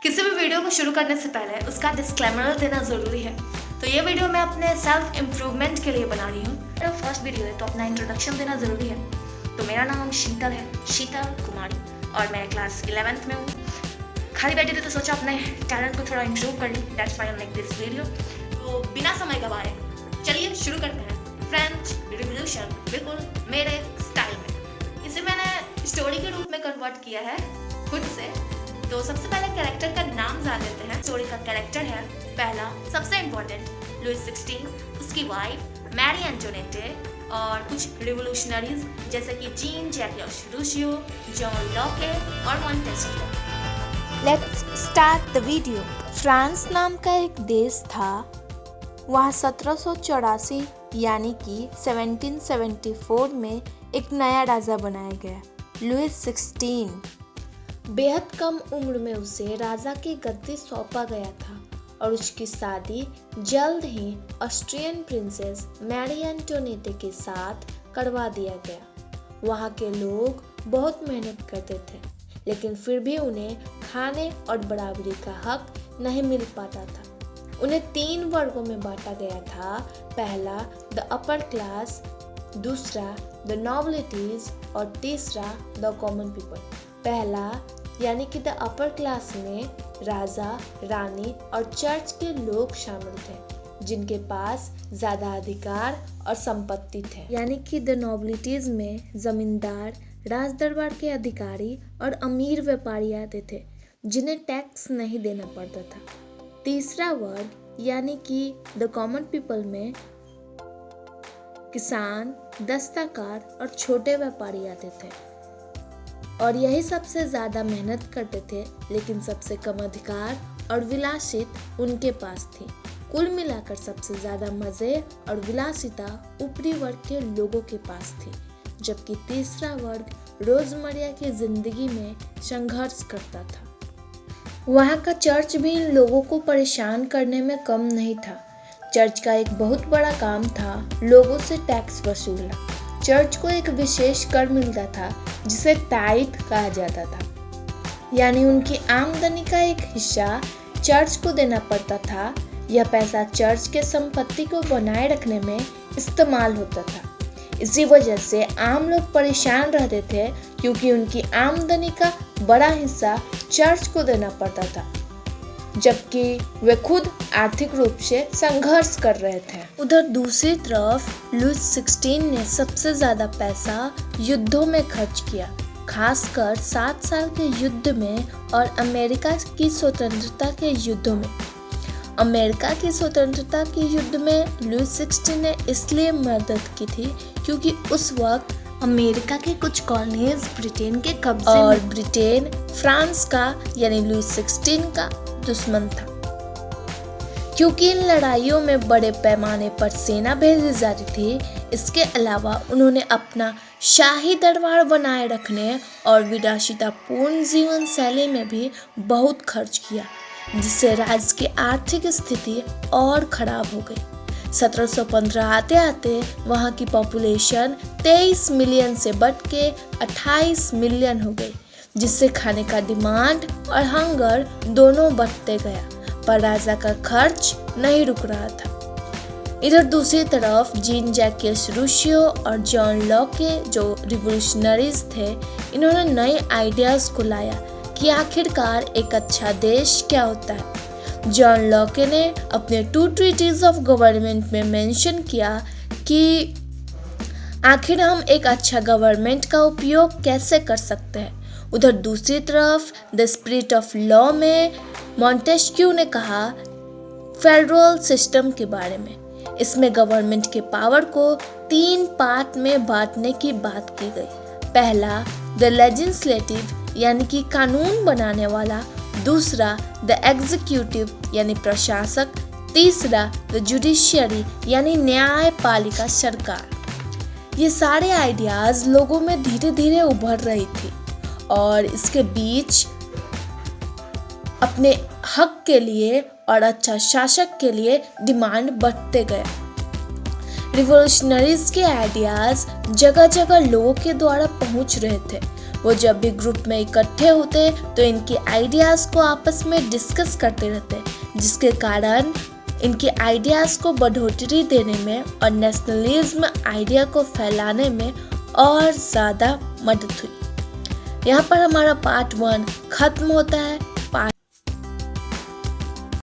किसी भी वीडियो को शुरू करने से पहले उसका डिस्क्लेमर देना ज़रूरी है। तो ये वीडियो मैं अपने सेल्फ इम्प्रूवमेंट के लिए बना रही हूँ। मेरा फर्स्ट वीडियो है तो अपना इंट्रोडक्शन देना ज़रूरी है। तो मेरा नाम शीतल है, शीतल कुमारी, और मैं क्लास 11th में हूँ। खाली बैठी थी तो सोचा अपने टैलेंट को थोड़ा इम्प्रूव कर लूँ। That's why I make this video. तो बिना समय गवाए चलिए शुरू करते हैं। फ्रेंच रिवॉल्यूशन बिल्कुल मेरे स्टाइल में। इसे मैंने स्टोरी के रूप में कन्वर्ट किया है खुद से। तो सबसे पहले कैरेक्टर का नाम जान लेते हैं। स्टोरी का कैरेक्टर है पहला सबसे इम्पोर्टेंट लुइस 16, उसकी वाइफ मैरी एंटोनेटे और कुछ रिवोल्यूशनरीज जैसे कि जीन जैक्यूस रूसियो, जॉन लॉके और Montesquieu. Let's start the video. France नाम का एक देश था। वहाँ 1784 यानी कि 1774 में एक नया राजा बनाया गया, लुइस 16। बेहद कम उम्र में उसे राजा की गद्दी सौंपा गया था और उसकी शादी जल्द ही ऑस्ट्रियन प्रिंसेस मैरी एंटोनेटे के साथ करवा दिया गया। वहाँ के लोग बहुत मेहनत करते थे, लेकिन फिर भी उन्हें खाने और बराबरी का हक नहीं मिल पाता था। उन्हें 3 वर्गों में बांटा गया था। पहला द अपर क्लास, दूसरा द नॉबिलिटीज और तीसरा द कॉमन पीपल। पहला यानी कि द अपर क्लास में राजा, रानी और चर्च के लोग शामिल थे जिनके पास ज़्यादा अधिकार और संपत्ति थे। यानी कि द नॉबिलिटीज में जमींदार, राज दरबार के अधिकारी और अमीर व्यापारी आते थे जिन्हें टैक्स नहीं देना पड़ता था। तीसरा वर्ग यानी कि द कॉमन पीपल में किसान, दस्तकार और छोटे व्यापारी आते थे और यही सबसे ज़्यादा मेहनत करते थे, लेकिन सबसे कम अधिकार और विलासिता उनके पास थी। कुल मिलाकर सबसे ज़्यादा मज़े और विलासिता ऊपरी वर्ग के लोगों के पास थी, जबकि तीसरा वर्ग रोज़मर्रा की ज़िंदगी में संघर्ष करता था। वहाँ का चर्च भी इन लोगों को परेशान करने में कम नहीं था। चर्च का एक बहुत बड़ा काम था लोगों से टैक्स वसूलना। चर्च को एक विशेष कर मिलता था जिसे टाइट कहा जाता था, यानी उनकी आमदनी का एक हिस्सा चर्च को देना पड़ता था। यह पैसा चर्च के संपत्ति को बनाए रखने में इस्तेमाल होता था। इसी वजह से आम लोग परेशान रहते थे क्योंकि उनकी आमदनी का बड़ा हिस्सा चर्च को देना पड़ता था, जबकि वे खुद आर्थिक रूप से संघर्ष कर रहे थे। उधर दूसरी तरफ लुइस 16 ने सबसे ज़्यादा पैसा युद्धों में खर्च किया, खासकर 7 साल के युद्ध में और अमेरिका की स्वतंत्रता के युद्धों में। अमेरिका की स्वतंत्रता के युद्ध में लुइस 16 ने इसलिए मदद की थी क्योंकि उस वक्त अमेरिका के कुछ कॉलोनीज ब्रिटेन के कब्जे में और ब्रिटेन फ्रांस का यानी लुइस 16 का दुश्मन था। क्योंकि इन लड़ाइयों में बड़े पैमाने पर सेना भेजी जाती थी, इसके अलावा उन्होंने अपना शाही दरबार बनाए रखने और विलासितापूर्ण जीवन शैली में भी बहुत खर्च किया, जिससे राज्य की आर्थिक स्थिति और खराब हो गई। 1715 आते आते वहाँ की पॉपुलेशन 23 मिलियन से बढ़ के 28 मिलियन हो गई, जिससे खाने का डिमांड और हंगर दोनों बढ़ते गया, पर राजा का खर्च नहीं रुक रहा था। इधर दूसरी तरफ जीन जैक्यूस रूसियो और जॉन लॉके जो रिवोल्यूशनरीज थे, इन्होंने नए आइडियाज़ को लाया कि आखिरकार एक अच्छा देश क्या होता है। जॉन लॉके ने अपने 2 ट्रीटीज ऑफ गवर्नमेंट में मेंशन किया कि आखिर हम एक अच्छा गवर्नमेंट का उपयोग कैसे कर सकते हैं। उधर दूसरी तरफ द स्पिरिट ऑफ लॉ में मॉन्टेस्क्यू ने कहा फेडरल सिस्टम के बारे में। इसमें गवर्नमेंट के पावर को 3 पार्ट में बांटने की बात की गई। पहला द लेजिस्लेटिव यानी कि कानून बनाने वाला, दूसरा द एग्जीक्यूटिव यानी प्रशासक, तीसरा द जुडिशियरी यानी न्यायपालिका सरकार। ये सारे आइडियाज़ लोगों में धीरे धीरे उभर रही थी और इसके बीच अपने हक के लिए और अच्छा शासक के लिए डिमांड बढ़ते गया। रिवॉल्यूशनरीज के आइडियाज़ जगह जगह लोगों के द्वारा पहुंच रहे थे। वो जब भी ग्रुप में इकट्ठे होते तो इनकी आइडियाज़ को आपस में डिस्कस करते रहते, जिसके कारण इनके आइडियाज़ को बढ़ोतरी देने में और नेशनलिज्म आइडिया को फैलाने में और ज़्यादा मदद हुई। यहाँ पर हमारा पार्ट 1 खत्म होता है।